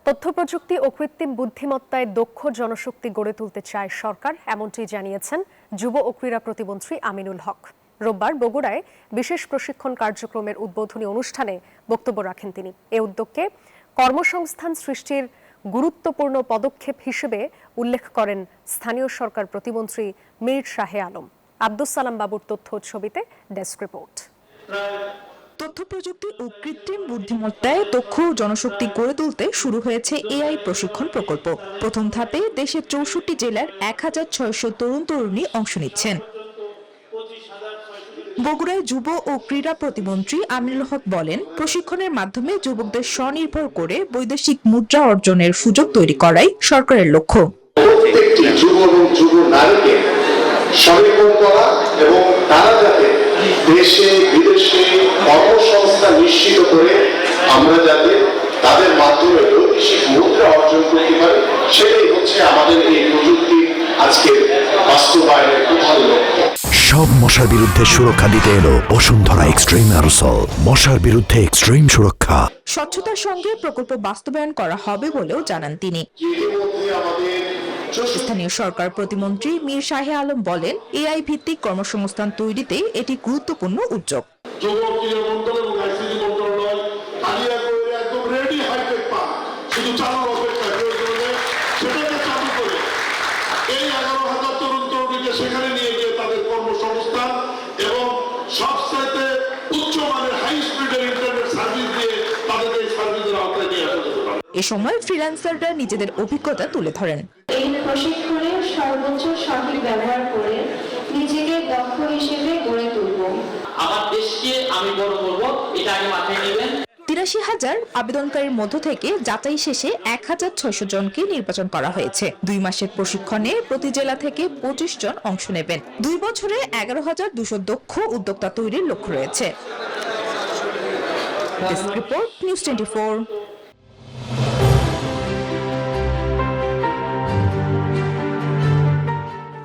তথ্যপ্রযুক্তি ও কৃত্রিম বুদ্ধিমত্তায় দক্ষ জনশক্তি গড়ে তুলতে চায় সরকার, এমনটি জানিয়েছেন যুব ও ক্রীড়া প্রতিমন্ত্রী আমিনুল হক। রোববার বগুড়ায় বিশেষ প্রশিক্ষণ কার্যক্রমের উদ্বোধনী অনুষ্ঠানে বক্তব্য রাখেন তিনি। এ উদ্যোগকে কর্মসংস্থান সৃষ্টির গুরুত্বপূর্ণ পদক্ষেপ হিসেবে উল্লেখ করেন স্থানীয় সরকার প্রতিমন্ত্রী মীর শাহে আলম। আব্দুস সালাম বাবুর তথ্য ছবিতে ডেস্ক রিপোর্ট। তথ্যপ্রযুক্তি ও কৃত্রিম বুদ্ধিমত্তায় দক্ষ জনশক্তি গড়ে তুলতে শুরু হয়েছে এআই প্রশিক্ষণ প্রকল্প। প্রথম ধাপে দেশের ৬৪ জেলার ১৬০০ তরুণ তরুণী অংশ নিচ্ছেন। বগুড়ায় যুব ও ক্রীড়া প্রতিমন্ত্রী আমিনুল হক বলেন, প্রশিক্ষণের মাধ্যমে যুবকদের স্বনির্ভর করে বৈদেশিক মুদ্রা অর্জনের সুযোগ তৈরি করাই সরকারের লক্ষ্য। প্রত্যেকটি যুব এবং যুব নারীকে স্বনির্ভর করা এবং তারা যাতে দেশে বিদেশে কর্মসংস্থান নিশ্চিত করে আমরা যাতে তাদের মাধ্যমে বৈদেশিক মুদ্রা অর্জন করতে পারি, সেটাই হচ্ছে আমাদের এই প্রযুক্তি আজকে বাস্তবায়নের প্রধান লক্ষ্য। সব মশার বিরুদ্ধে সুরক্ষা দিতে এলো বসুন্ধরা এক্সট্রিম অ্যারোসল, মশার বিরুদ্ধে এক্সট্রিম সুরক্ষা। স্বচ্ছতার সঙ্গে প্রকল্প বাস্তবায়ন করা হবে বলেও জানান তিনি। স্থানীয় সরকার প্রতিমন্ত্রী মীর শাহে আলম বলেন, এআই ভিত্তিক কর্মসংস্থান তৈরিতে এটি গুরুত্বপূর্ণ উদ্যোগ। সেখানে নিয়ে গিয়ে তাদের কর্মসংস্থান এবং সবচাইতে উচ্চমানের হাই স্পিডের ইন্টারনেট সার্ভিস দিয়ে তাদের এই সার্ভিসের আওতায় নিয়ে আসা যেতে পারে। এ সময় ফ্রিল্যান্সাররা নিজেদের অভিজ্ঞতা তুলে ধরেন। এই প্রশিক্ষণে সর্বোচ্চ সঠিক ব্যবহার করে নিজেকে দক্ষ হিসেবে গড়ে তুলব। আমার দেশকে আমি বড় করব, এটা আগে মাথায় নেবেন। ৮৩,০০০ আবেদনকারীর মধ্য থেকে যাচাই শেষে ১৬০০ জনকে নির্বাচন করা হয়েছে। ২ মাসের প্রশিক্ষণে প্রতি জেলা থেকে ২৫ জন অংশ নেবেন। ২ বছরে ১১,২০০ দক্ষ উদ্যোক্তা তৈরির লক্ষ্য রয়েছে। Desk report, news 24।